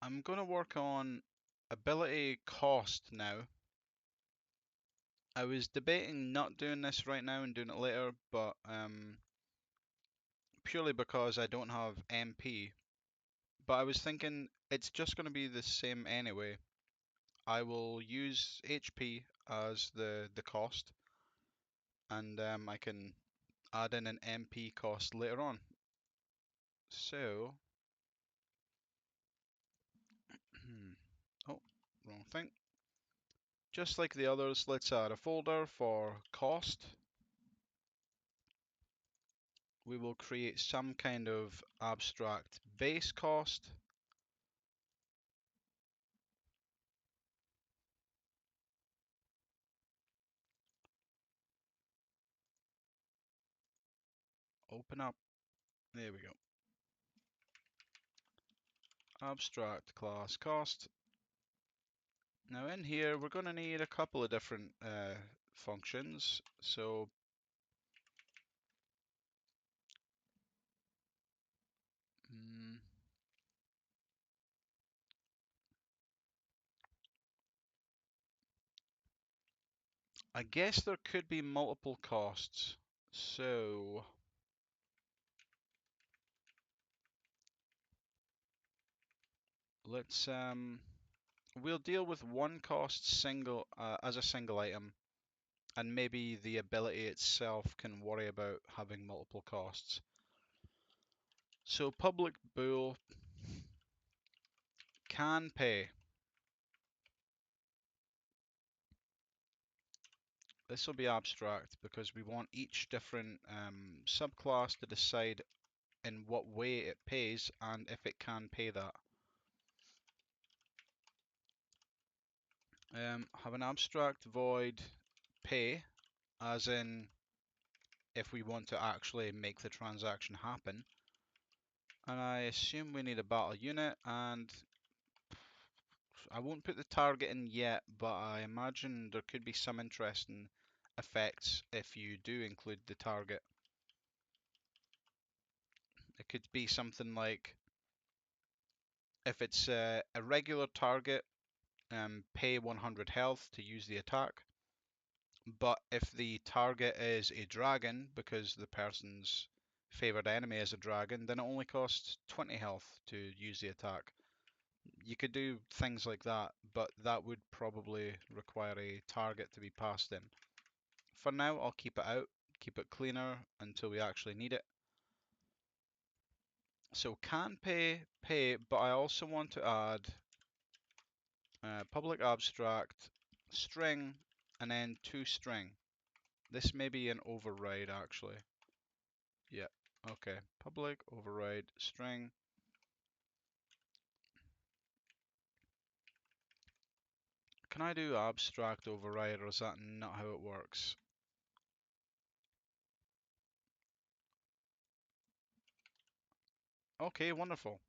I'm going to work on ability cost now. I was debating not doing this right now and doing it later, but purely because I don't have MP. But I was thinking it's just going to be the same anyway. I will use HP as the cost, and I can add in an MP cost later on. So, oh, wrong thing. Just like the others, let's add a folder for cost. We will create some kind of abstract base cost. Open up. There we go. Abstract class cost. Now in here, we're going to need a couple of different functions. So mm, I guess there could be multiple costs. So let's we'll deal with one cost single as a single item, and maybe the ability itself can worry about having multiple costs. So public bool can pay. This will be abstract because we want each different subclass to decide in what way it pays and if it can pay that. Have an abstract void pay, as in if we want to actually make the transaction happen. And I assume we need a battle unit, and I won't put the target in yet, but I imagine there could be some interesting effects if you do include the target. It could be something like, if it's a regular target, pay 100 health to use the attack. But if the target is a dragon, because the person's favored enemy is a dragon, then it only costs 20 health to use the attack. You could do things like that, but that would probably require a target to be passed in. For now, I'll keep it out, keep it cleaner until we actually need it. So can pay, pay, but I also want to add public abstract string and then toString. This may be an override actually. Yeah, okay. Public override string. Can I do abstract override, or is that not how it works? Okay, wonderful.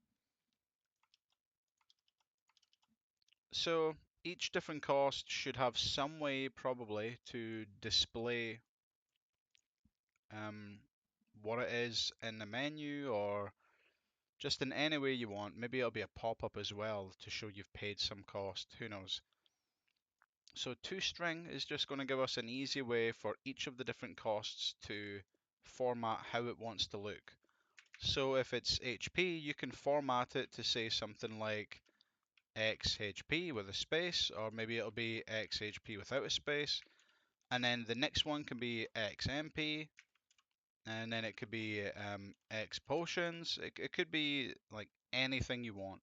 So each different cost should have some way probably to display um, what it is in the menu, or just in any way you want. Maybe it'll be a pop-up as well to show you've paid some cost. Who knows? So toString is just going to give us an easy way for each of the different costs to format how it wants to look. So if it's HP, you can format it to say something like X HP with a space, or maybe it'll be X HP without a space. And then the next one can be X MP, and then it could be X potions. It could be like anything you want.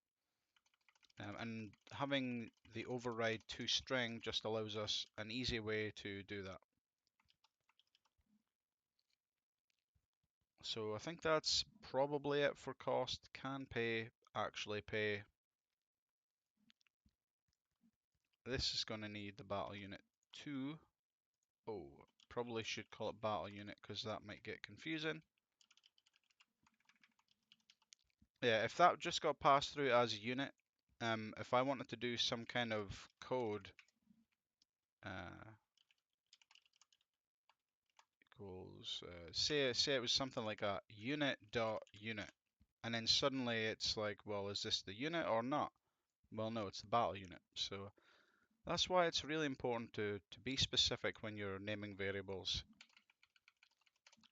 And having the override toString just allows us an easy way to do that. So I think that's probably it for cost. Can pay, actually pay. This is going to need the battle unit 2. Oh, probably should call it battle unit because that might get confusing. Yeah, if that just got passed through as a unit, if I wanted to do some kind of code, uh, equals, say it was something like a unit dot unit, and then suddenly it's like, well, is this the unit or not? Well, no, it's the battle unit. So that's why it's really important to be specific when you're naming variables.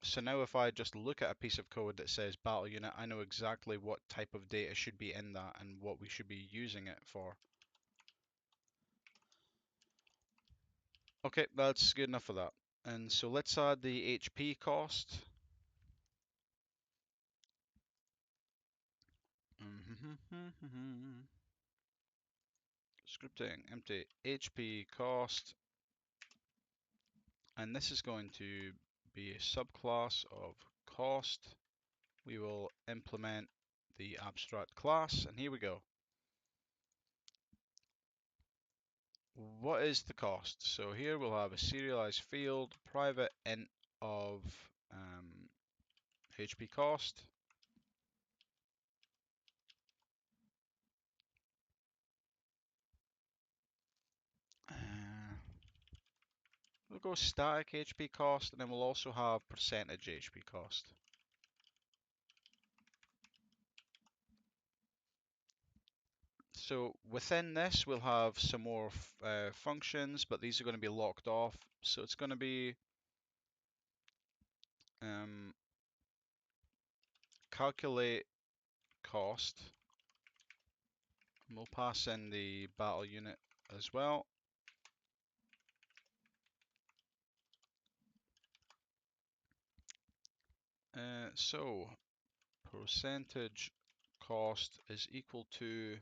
So now if I just look at a piece of code that says battle unit, I know exactly what type of data should be in that and what we should be using it for. Okay, that's good enough for that. And so let's add the HP cost. Scripting, empty HP cost. And this is going to be a subclass of cost. We will implement the abstract class, and here we go. What is the cost? So here we'll have a serialized field, private int of HP cost. We'll go static HP cost, and then we'll also have percentage HP cost. So within this, we'll have some more functions, but these are going to be locked off. So it's going to be calculate cost. And we'll pass in the battle unit as well. So percentage cost is equal to,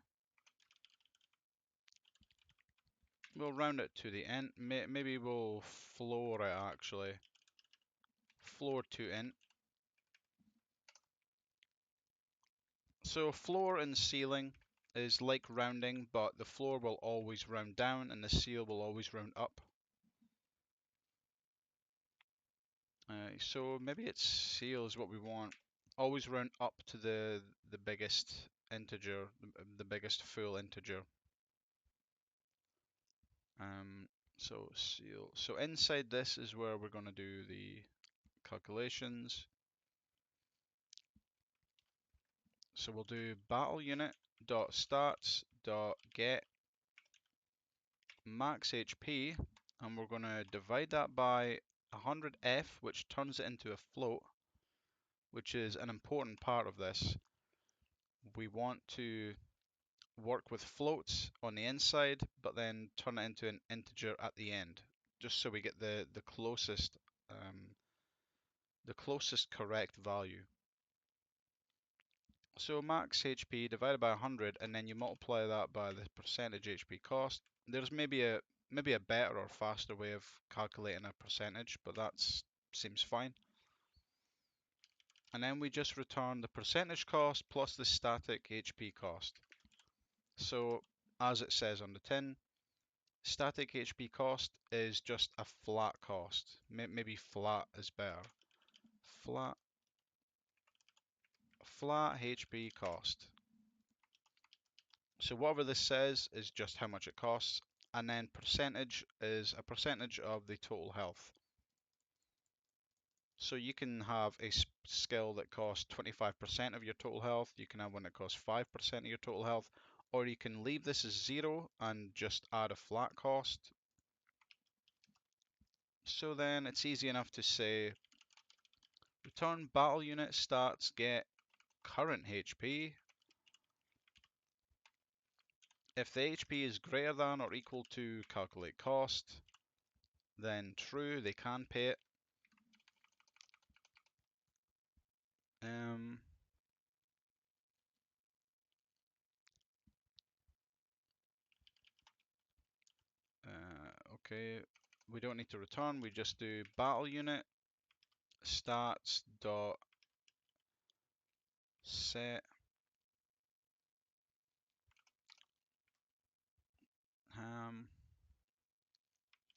we'll round it to the int. Maybe we'll floor it actually. Floor to int. So floor and ceiling is like rounding, but the floor will always round down and the ceil will always round up. So maybe it's ceil is what we want. Always round up to the biggest integer, the biggest full integer. So ceil. So inside this is where we're going to do the calculations. So we'll do battle unit dot stats dot get max HP, and we're going to divide that by 100f, which turns it into a float, which is an important part of this. We want to work with floats on the inside, but then turn it into an integer at the end, just so we get the closest correct value. So max HP divided by 100, and then you multiply that by the percentage HP cost. There's maybe a better or faster way of calculating a percentage, but that seems fine. And then we just return the percentage cost plus the static HP cost. So as it says on the tin, static HP cost is just a flat cost. Maybe flat is better. Flat HP cost. So whatever this says is just how much it costs, and then percentage is a percentage of the total health. So you can have a skill that costs 25% of your total health, you can have one that costs 5% of your total health, or you can leave this as 0 and just add a flat cost. So then it's easy enough to say return battle unit stats get current HP. If the HP is greater than or equal to calculate cost, then true, they can pay it. Okay, we don't need to return, we just do battle unit stats dot set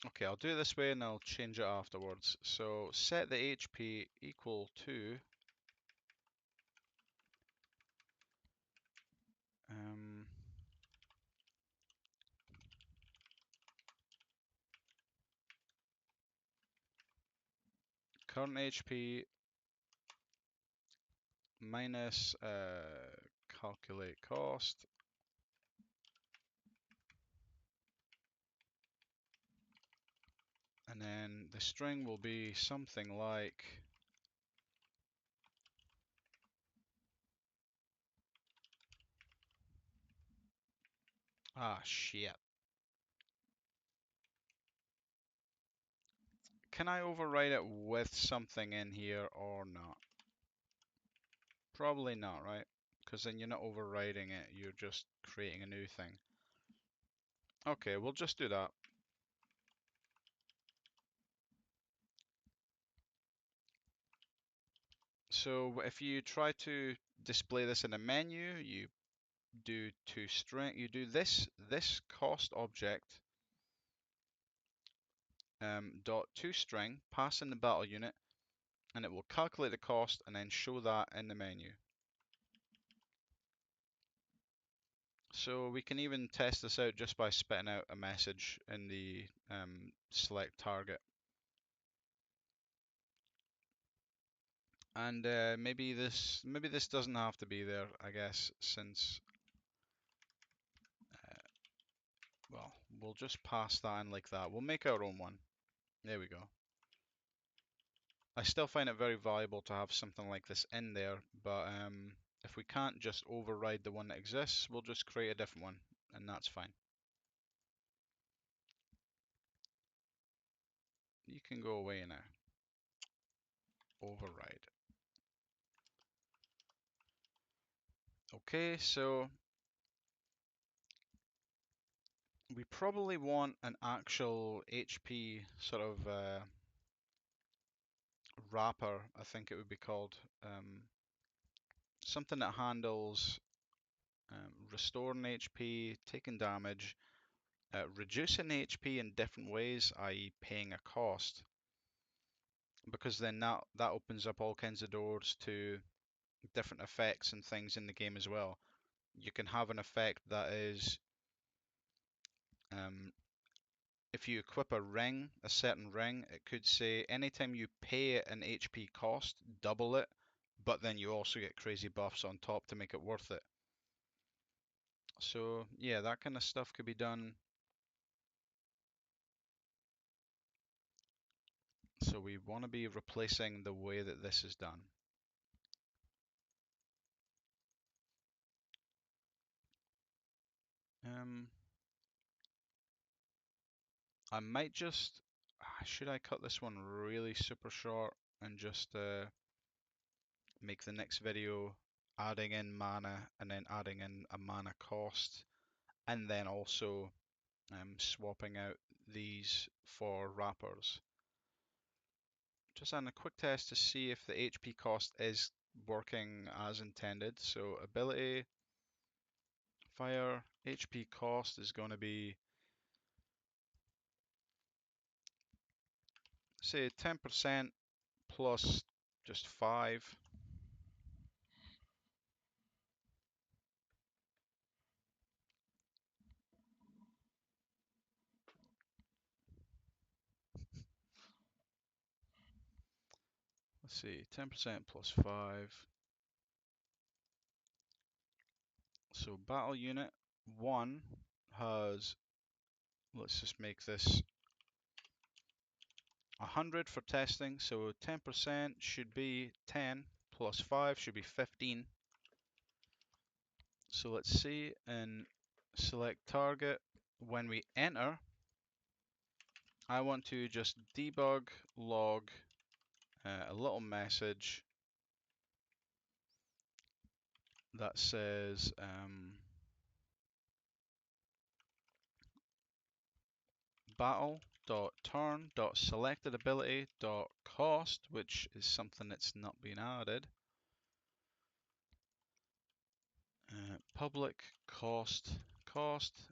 okay, I'll do it this way and I'll change it afterwards. So set the HP equal to current HP minus calculate cost. And then the string will be something like, ah, shit. Can I override it with something in here or not? Probably not, right? Because then you're not overriding it, you're just creating a new thing. Okay, we'll just do that. So if you try to display this in a menu, you do toString, you do this cost object dot toString, pass in the battle unit, and it will calculate the cost and then show that in the menu. So we can even test this out just by spitting out a message in the select target. And maybe this doesn't have to be there, I guess, since well, we'll just pass that in like that. We'll make our own one. There we go. I still find it very valuable to have something like this in there, but if we can't just override the one that exists, we'll just create a different one, and that's fine. You can go away now. Override. Okay, so we probably want an actual HP sort of wrapper, I think it would be called. Something that handles restoring HP, taking damage, reducing HP in different ways, i.e. paying a cost, because then that opens up all kinds of doors to different effects and things in the game as well. You can have an effect that is um, if you equip a ring, a certain ring, it could say anytime you pay an HP cost, double it, but then you also get crazy buffs on top to make it worth it. So yeah, that kind of stuff could be done. So we want to be replacing the way that this is done. I might just, should I cut this one really super short and just make the next video adding in mana and then adding in a mana cost and then also swapping out these for wrappers. Just on a quick test to see if the HP cost is working as intended. So ability, fire, HP cost is going to be, say 10% plus just 5. Let's see, 10% plus 5. So battle unit 1 has, let's just make this 100 for testing. So 10% should be 10 plus 5 should be 15. So let's see and select target. When we enter, I want to just debug log a little message that says battle.turn.selectedAbility.cost, which is something that's not been added. Public cost,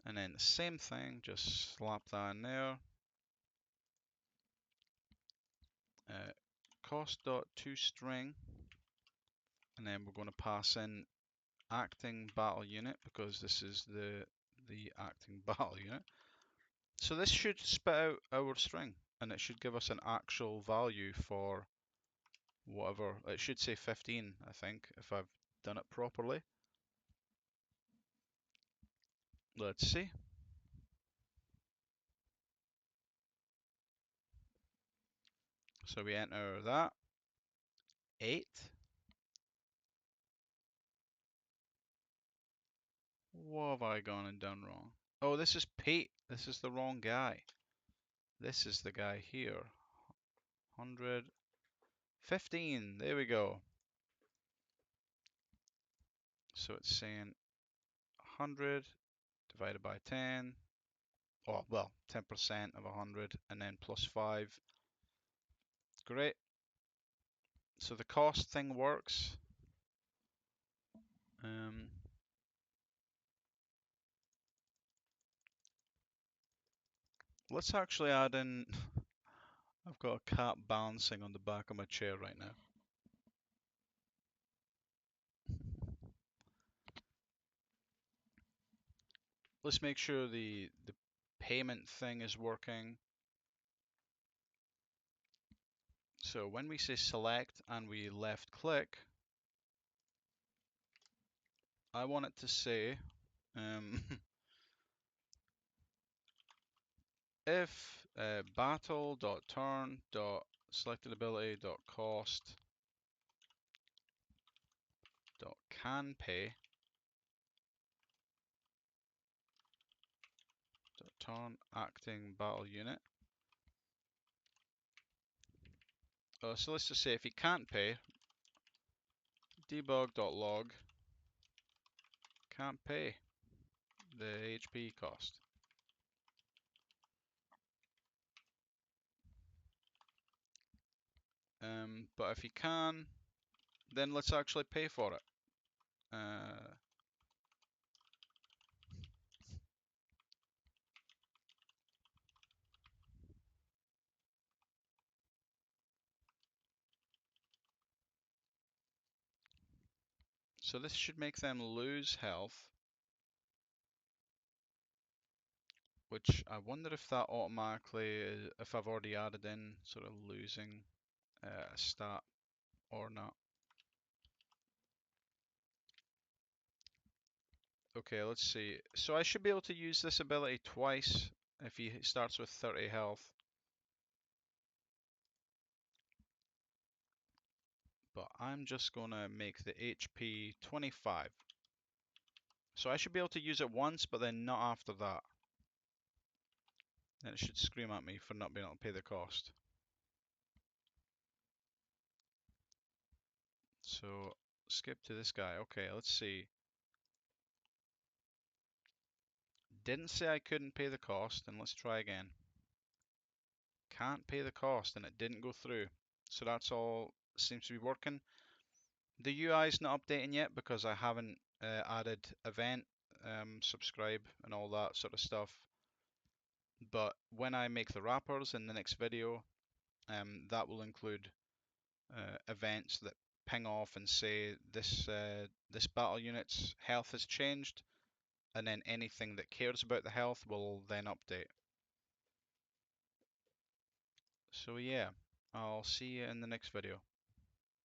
and then the same thing, just slap that in there. Cost.toString, and then we're going to pass in acting battle unit because this is the acting battle unit. So this should spit out our string and it should give us an actual value for whatever. It should say 15, I think, if I've done it properly. Let's see. So we enter that. 8. What have I gone and done wrong? Oh, this is Pete. This is the wrong guy. This is the guy here. 115. There we go. So it's saying 100 divided by 10. Oh, well, 10% of 100 and then plus 5. Great. So the cost thing works. Let's actually add in. I've got a cat bouncing on the back of my chair right now. Let's make sure the payment thing is working. So when we say select and we left click, I want it to say if battle.turn.selectedAbility.cost.turn acting battle unit. So let's just say if he can't pay, debug.log can't pay the HP cost. But if he can, then let's actually pay for it. So this should make them lose health, which I wonder if that automatically, if I've already added in sort of losing a stat or not. Okay, let's see. So I should be able to use this ability twice if he starts with 30 health. But I'm just going to make the HP 25. So I should be able to use it once, but then not after that. Then it should scream at me for not being able to pay the cost. So skip to this guy. Okay, let's see. Didn't say I couldn't pay the cost, and let's try again. Can't pay the cost, and it didn't go through. So that's all seems to be working. The UI is not updating yet because I haven't added event, subscribe, and all that sort of stuff. But when I make the wrappers in the next video, that will include events that ping off and say this battle unit's health has changed, and then anything that cares about the health will then update. So yeah, I'll see you in the next video.